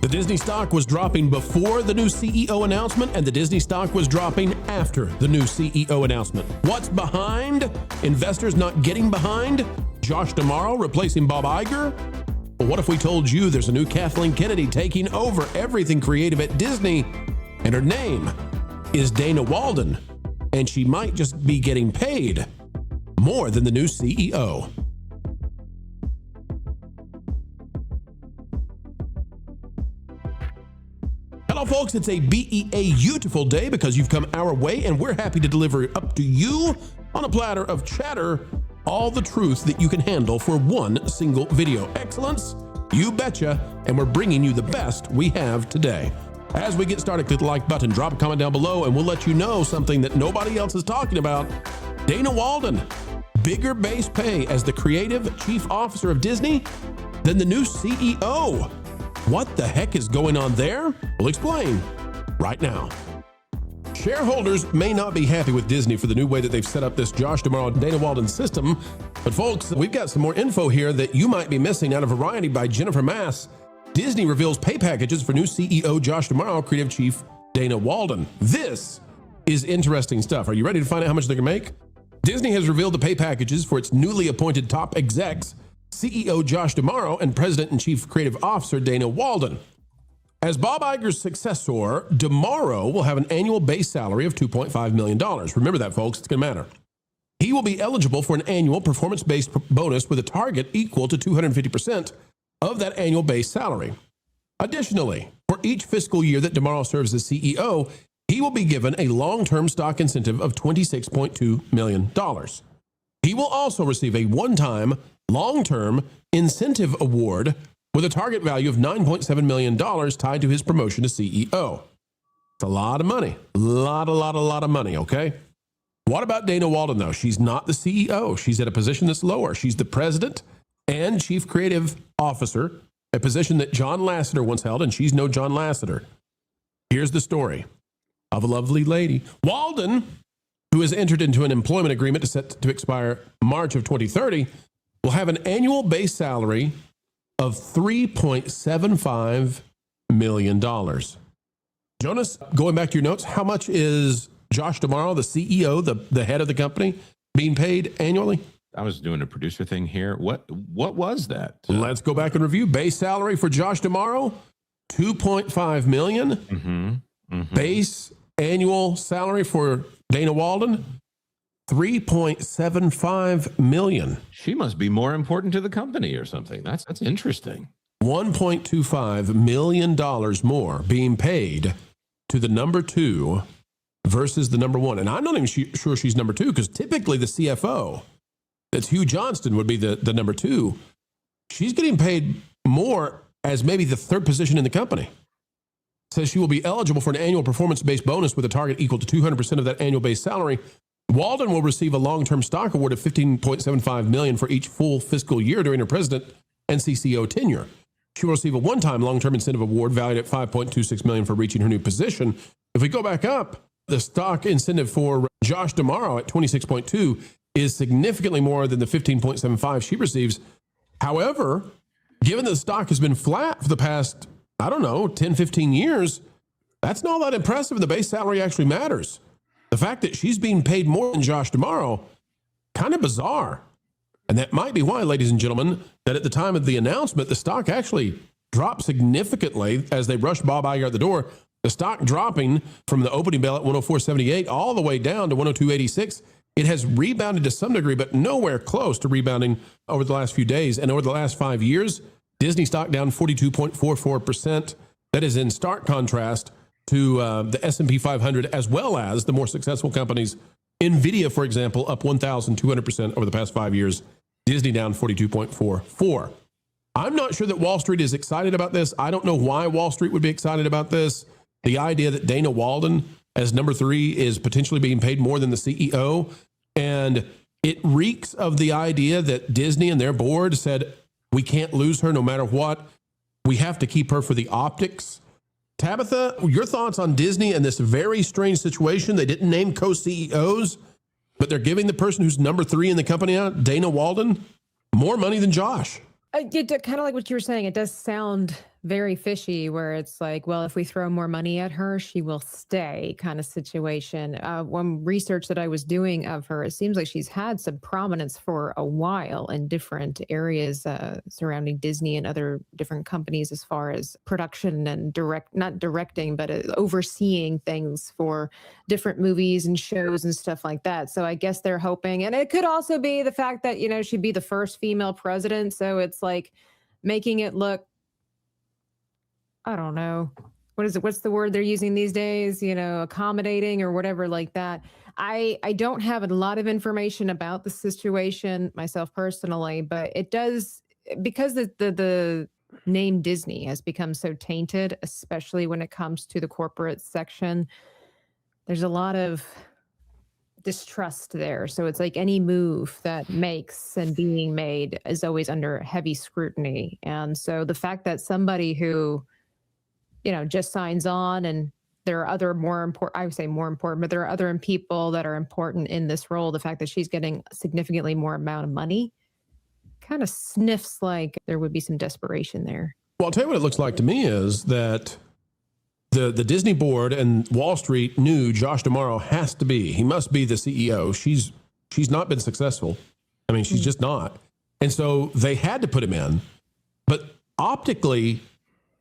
The Disney stock was dropping before the new CEO announcement, and the Disney stock was dropping after the new CEO announcement. What's behind? Investors not getting behind? Josh D'Amaro replacing Bob Iger? Well, what if we told you there's a new Kathleen Kennedy taking over everything creative at Disney, and her name is Dana Walden, and she might just be getting paid more than the new CEO? Hello, folks. It's a beautiful day because you've come our way, and we're happy to deliver up to you on a platter of chatter all the truth that you can handle for one single video. Excellence? You betcha. And we're bringing you the best we have today. As we get started, click the like button, drop a comment down below, and we'll let you know something that nobody else is talking about. Dana Walden, bigger base pay as the creative chief officer of Disney than the new CEO. What the heck is going on there? We'll explain right now. Shareholders may not be happy with Disney for the new way that they've set up this Josh D'Amaro Dana Walden system, but folks, we've got some more info here that you might be missing out of Variety by Jennifer Mass. Disney reveals pay packages for new CEO Josh D'Amaro, creative chief Dana Walden. This is interesting stuff. Are you ready to find out how much they're gonna make? Disney has revealed the pay packages for its newly appointed top execs, CEO Josh D'Amaro and President and Chief Creative Officer Dana Walden. As Bob Iger's successor, D'Amaro will have an annual base salary of $2.5 million. Remember that, folks. It's going to matter. He will be eligible for an annual performance-based bonus with a target equal to 250% of that annual base salary. Additionally, for each fiscal year that D'Amaro serves as CEO, he will be given a long-term stock incentive of $26.2 million. He will also receive a one-time long-term incentive award with a target value of $9.7 million tied to his promotion to CEO. It's a lot of money. A lot of money, okay? What about Dana Walden, though? She's not the CEO. She's at a position that's lower. She's the president and chief creative officer, a position that John Lasseter once held, and she's no John Lasseter. Here's the story of a lovely lady. Walden, who has entered into an employment agreement set to expire March of 2030, will have an annual base salary of $3.75 million. Jonas, going back to your notes, how much is Josh D'Amaro, the CEO, the head of the company, being paid annually? I was doing a producer thing here. What was that? Let's go back and review. Base salary for Josh D'Amaro, $2.5 million. Base annual salary for Dana Walden, $3.75 million. She must be more important to the company or something. That's interesting. $1.25 million more being paid to the number two versus the number one. And I'm not even sure she's number two, because typically the CFO, that's Hugh Johnston, would be the number two. She's getting paid more as maybe the third position in the company. Says she will be eligible for an annual performance-based bonus with a target equal to 200% of that annual base salary. Walden will receive a long-term stock award of $15.75 million for each full fiscal year during her president and CCO tenure. She will receive a one-time long-term incentive award valued at $5.26 million for reaching her new position. If we go back up, the stock incentive for Josh D'Amaro at 26.2 is significantly more than the 15.75 she receives. However, given that the stock has been flat for the past, 10, 15 years, that's not all that impressive, and the base salary actually matters. The fact that she's being paid more than Josh D'Amaro, kind of bizarre. And that might be why, ladies and gentlemen, that at the time of the announcement, the stock actually dropped significantly as they rushed Bob Iger out the door. The stock dropping from the opening bell at 104.78 all the way down to 102.86. It has rebounded to some degree, but nowhere close to rebounding over the last few days. And over the last 5 years, Disney stock down 42.44%. That is in stark contrast to the S&P 500, as well as the more successful companies. NVIDIA, for example, up 1,200% over the past 5 years. Disney down 42.44. I'm not sure that Wall Street is excited about this. I don't know why Wall Street would be excited about this. The idea that Dana Walden, as number three, is potentially being paid more than the CEO. And it reeks of the idea that Disney and their board said, we can't lose her no matter what. We have to keep her for the optics. Tabitha, your thoughts on Disney and this very strange situation? They didn't name co-CEOs, but they're giving the person who's number three in the company, Dana Walden, more money than Josh. Kind of like what you were saying, it does sound very fishy, where it's like, well, if we throw more money at her, she will stay kind of situation. One research that I was doing of her, it seems like she's had some prominence for a while in different areas surrounding Disney and other different companies as far as production and not directing, but overseeing things for different movies and shows and stuff like that. So I guess they're hoping, and it could also be the fact that, she'd be the first female president. So it's like making it look, I don't know, what is it? What's the word they're using these days? Accommodating or whatever like that. I don't have a lot of information about the situation myself personally, but it does, because the name Disney has become so tainted, especially when it comes to the corporate section. There's a lot of distrust there. So it's like any move that makes and being made is always under heavy scrutiny. And so the fact that somebody who, just signs on, and there are other more important, I would say more important, but there are other people that are important in this role. The fact that she's getting significantly more amount of money kind of sniffs like there would be some desperation there. Well, I'll tell you what it looks like to me is that the Disney board and Wall Street knew Josh D'Amaro has to be. He must be the CEO. She's not been successful. I mean, she's just not. And so they had to put him in. But optically,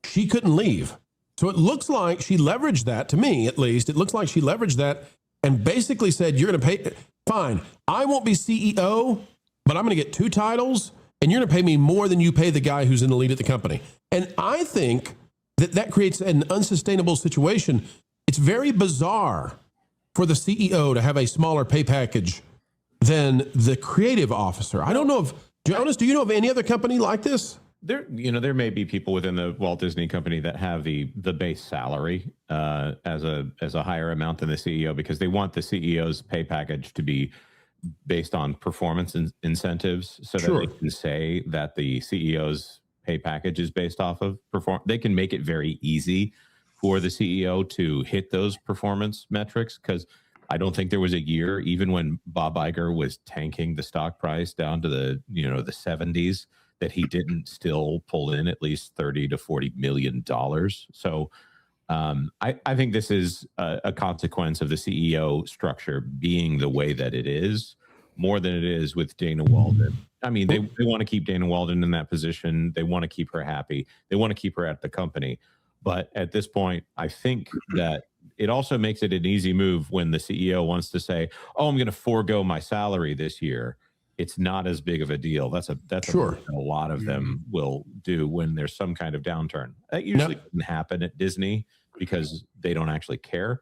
she couldn't leave. So it looks like she leveraged that, to me at least. It looks like she leveraged that and basically said, you're going to pay, fine, I won't be CEO, but I'm going to get 2 titles, and you're going to pay me more than you pay the guy who's in the lead at the company. And I think that creates an unsustainable situation. It's very bizarre for the CEO to have a smaller pay package than the creative officer. I don't know if, Jonas, do you know of any other company like this? There may be people within the Walt Disney Company that have the base salary as a higher amount than the CEO, because they want the CEO's pay package to be based on performance incentives, so that they can say that the CEO's pay package is based off of performance. They can make it very easy for the CEO to hit those performance metrics, because I don't think there was a year, even when Bob Iger was tanking the stock price down to the 70s, that he didn't still pull in at least $30 to $40 million. So I think this is a consequence of the CEO structure being the way that it is, more than it is with Dana Walden. I mean, they want to keep Dana Walden in that position. They want to keep her happy. They want to keep her at the company. But at this point, I think that it also makes it an easy move when the CEO wants to say, oh, I'm going to forego my salary this year. It's not as big of a deal. That's a lot of them will do when there's some kind of downturn. That usually doesn't happen at Disney because they don't actually care.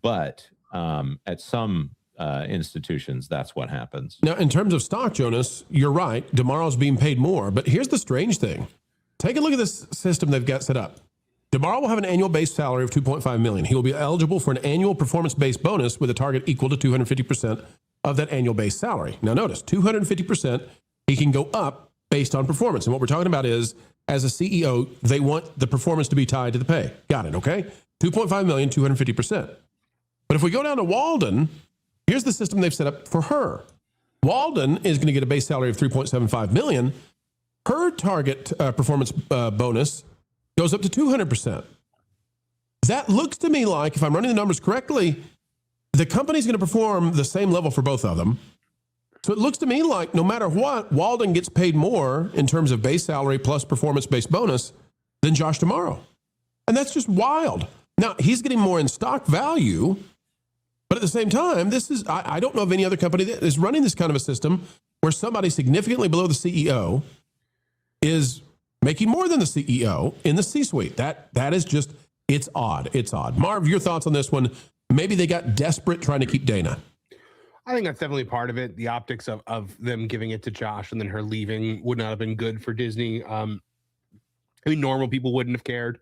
But at some institutions, that's what happens. Now, in terms of stock, Jonas, you're right. D'Amaro's being paid more. But here's the strange thing. Take a look at this system they've got set up. D'Amaro will have an annual base salary of $2.5 million. He will be eligible for an annual performance-based bonus with a target equal to 250% of that annual base salary. Now notice, 250%, he can go up based on performance. And what we're talking about is, as a CEO, they want the performance to be tied to the pay. Got it, okay? 2.5 million, 250%. But if we go down to Walden, here's the system they've set up for her. Walden is going to get a base salary of 3.75 million. Her target performance bonus goes up to 200%. That looks to me like, if I'm running the numbers correctly, the company's going to perform the same level for both of them. So it looks to me like no matter what, Walden gets paid more in terms of base salary plus performance-based bonus than Josh D'Amaro. And that's just wild. Now, he's getting more in stock value, but at the same time, I don't know of any other company that is running this kind of a system where somebody significantly below the CEO is making more than the CEO in the C-suite. That is just, it's odd. It's odd. Marv, your thoughts on this one? Maybe they got desperate trying to keep Dana. I think that's definitely part of it. The optics of them giving it to Josh and then her leaving would not have been good for Disney. I mean, normal people wouldn't have cared,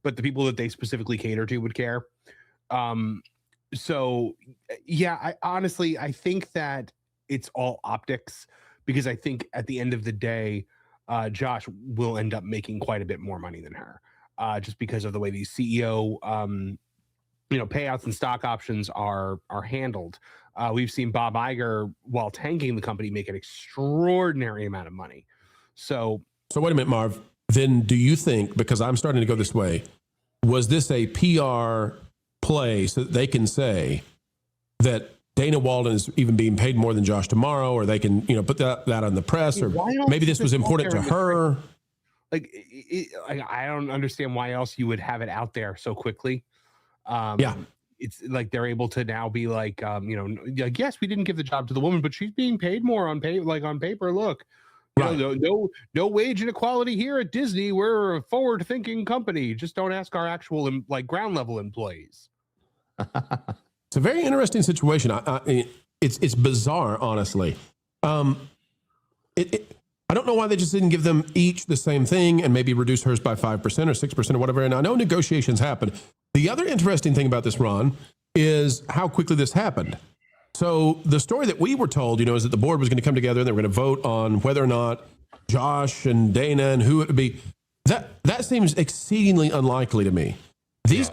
but the people that they specifically cater to would care. So, yeah, I think that it's all optics, because I think at the end of the day, Josh will end up making quite a bit more money than her, just because of the way these CEO payouts and stock options are handled. We've seen Bob Iger, while tanking the company, make an extraordinary amount of money. So wait a minute, Marv. then do you think, because I'm starting to go this way, was this a PR play so that they can say that Dana Walden is even being paid more than Josh Tomorrow, or they can, put that on the press, or maybe this was important to her? Like, I don't understand why else you would have it out there so quickly. It's like they're able to now be like, like, yes, we didn't give the job to the woman, but she's being paid more on paper. Look, no wage inequality here at Disney. We're a forward-thinking company. Just don't ask our actual ground level employees. It's a very interesting situation. It's bizarre, honestly. I don't know why they just didn't give them each the same thing and maybe reduce hers by 5% or 6% or whatever. And I know negotiations happen. The other interesting thing about this, Ron, is how quickly this happened. So the story that we were told, is that the board was going to come together and they were going to vote on whether or not Josh and Dana and who it would be. That seems exceedingly unlikely to me. These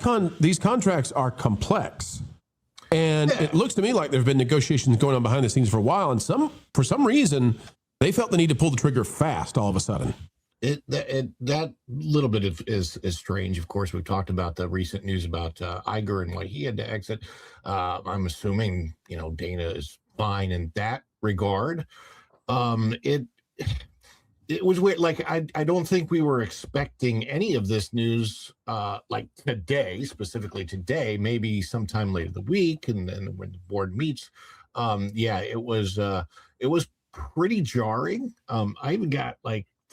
contracts are complex. And it looks to me like there have been negotiations going on behind the scenes for a while. And for some reason, they felt the need to pull the trigger fast all of a sudden. That little bit is strange. Of course, we've talked about the recent news about Iger and why he had to exit. I'm assuming, Dana is fine in that regard. It was weird. Like, I don't think we were expecting any of this news like today, specifically today, maybe sometime later the week. And then when the board meets, it was pretty jarring. I even got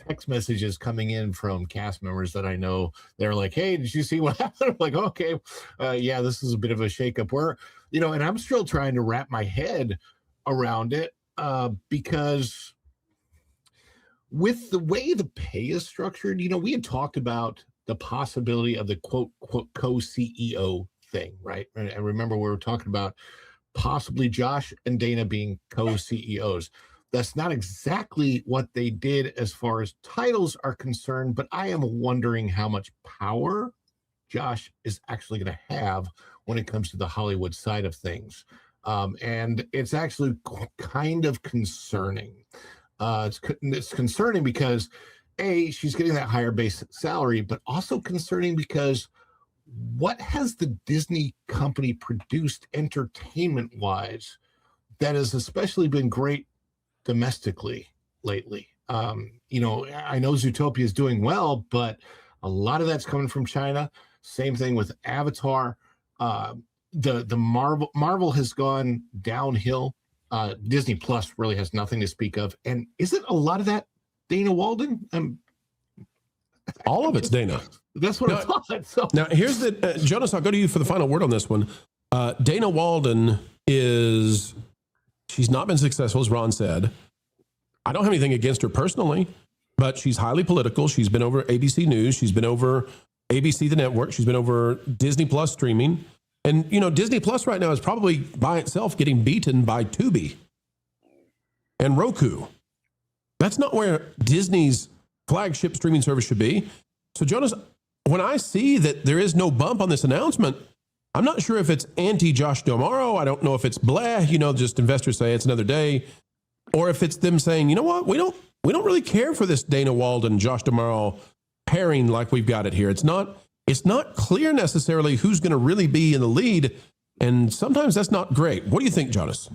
text messages coming in from cast members that I know. They're like, hey, did you see what happened? I'm like, okay, this is a bit of a shakeup where, and I'm still trying to wrap my head around it because with the way the pay is structured, we had talked about the possibility of the quote co-CEO thing, right? And I remember we were talking about possibly Josh and Dana being co-CEOs. That's not exactly what they did as far as titles are concerned, but I am wondering how much power Josh is actually going to have when it comes to the Hollywood side of things. And it's actually kind of concerning. It's concerning because, A, she's getting that higher base salary, but also concerning because what has the Disney company produced entertainment-wise that has especially been great domestically lately? I know Zootopia is doing well, but a lot of that's coming from China. Same thing with Avatar. The Marvel has gone downhill. Disney Plus really has nothing to speak of. And isn't a lot of that Dana Walden? All of it's Dana. That's what I thought. So now here's the Jonas, I'll go to you for the final word on this one. Dana Walden she's not been successful, as Ron said. I don't have anything against her personally, but she's highly political. She's been over ABC News. She's been over ABC, the network. She's been over Disney Plus streaming. And, Disney Plus right now is probably by itself getting beaten by Tubi and Roku. That's not where Disney's flagship streaming service should be. So, Jonas, when I see that there is no bump on this announcement, I'm not sure if it's anti-Josh Tomorrow. I don't know if it's blah, just investors say it's another day, or if it's them saying, you know what, we don't really care for this Dana Walden, Josh Tomorrow pairing like we've got it here. It's not clear necessarily who's going to really be in the lead, and sometimes that's not great. What do you think, Jonas?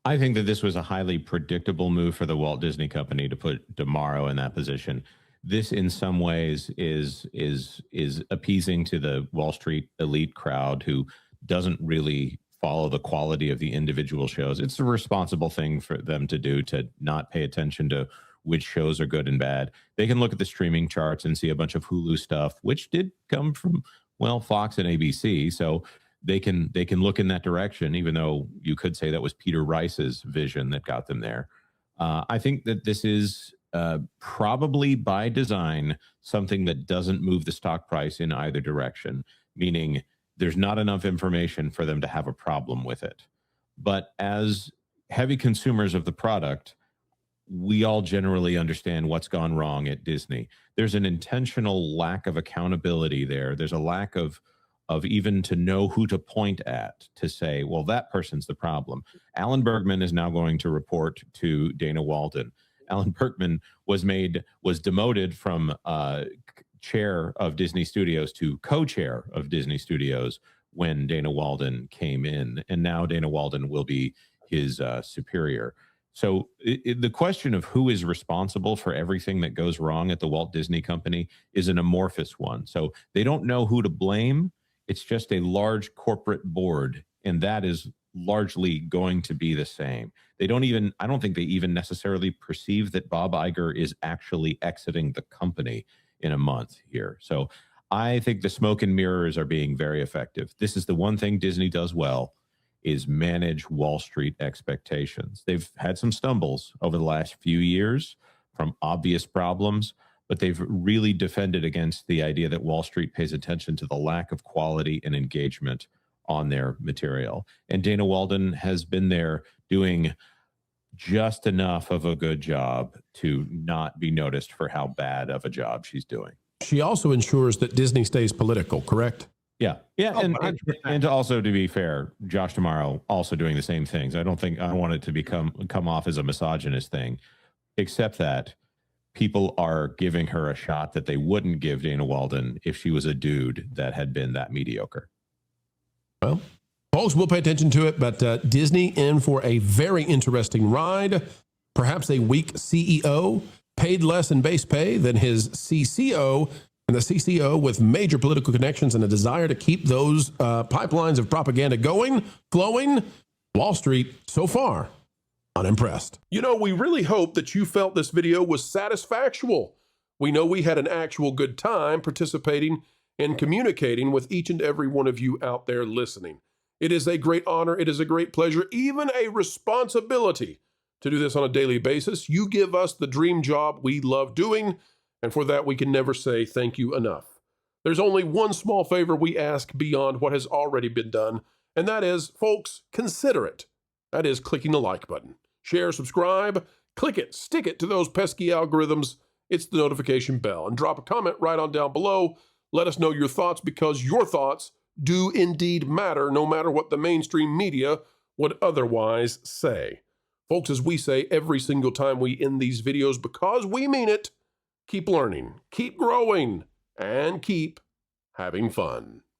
I think that this was a highly predictable move for the Walt Disney Company to put Tomorrow in that position. This, in some ways, is appeasing to the Wall Street elite crowd who doesn't really follow the quality of the individual shows. It's a responsible thing for them to do, to not pay attention to which shows are good and bad. They can look at the streaming charts and see a bunch of Hulu stuff, which did come from, Fox and ABC. So they can look in that direction, even though you could say that was Peter Rice's vision that got them there. I think that this is probably by design something that doesn't move the stock price in either direction, meaning there's not enough information for them to have a problem with it. But as heavy consumers of the product, we all generally understand what's gone wrong at Disney. There's an intentional lack of accountability there. There's a lack of even to know who to point at to say, well, that person's the problem. Alan Bergman is now going to report to Dana Walden. Alan Berkman was demoted from chair of Disney Studios to co-chair of Disney Studios when Dana Walden came in, and now Dana Walden will be his superior. So the question of who is responsible for everything that goes wrong at the Walt Disney Company is an amorphous one. So they don't know who to blame. It's just a large corporate board, and that is largely going to be the same. I don't think they even necessarily perceive that Bob Iger is actually exiting the company in a month here. So I think the smoke and mirrors are being very effective. This is the one thing Disney does well, is manage Wall Street expectations. They've had some stumbles over the last few years from obvious problems, but they've really defended against the idea that Wall Street pays attention to the lack of quality and engagement on their material. And Dana Walden has been there doing just enough of a good job to not be noticed for how bad of a job she's doing. She also ensures that Disney stays political, correct? Yeah. Yeah. And also, to be fair, Josh Tomorrow also doing the same things. I don't want it to come off as a misogynist thing, except that people are giving her a shot that they wouldn't give Dana Walden if she was a dude that had been that mediocre. Well, folks, we'll pay attention to it, but Disney in for a very interesting ride. Perhaps a weak CEO, paid less in base pay than his CCO, and the CCO with major political connections and a desire to keep those pipelines of propaganda flowing. Wall Street, so far, unimpressed. You know, we really hope that you felt this video was satisfactual. We know we had an actual good time participating and communicating with each and every one of you out there listening. It is a great honor. It is a great pleasure, even a responsibility to do this on a daily basis. You give us the dream job we love doing, and for that, we can never say thank you enough. There's only one small favor we ask beyond what has already been done, and that is, folks, consider it. That is clicking the like button. Share, subscribe, click it, stick it to those pesky algorithms. It's the notification bell, and drop a comment right on down below. Let us know your thoughts, because your thoughts do indeed matter, no matter what the mainstream media would otherwise say. Folks, as we say every single time we end these videos, because we mean it, keep learning, keep growing, and keep having fun.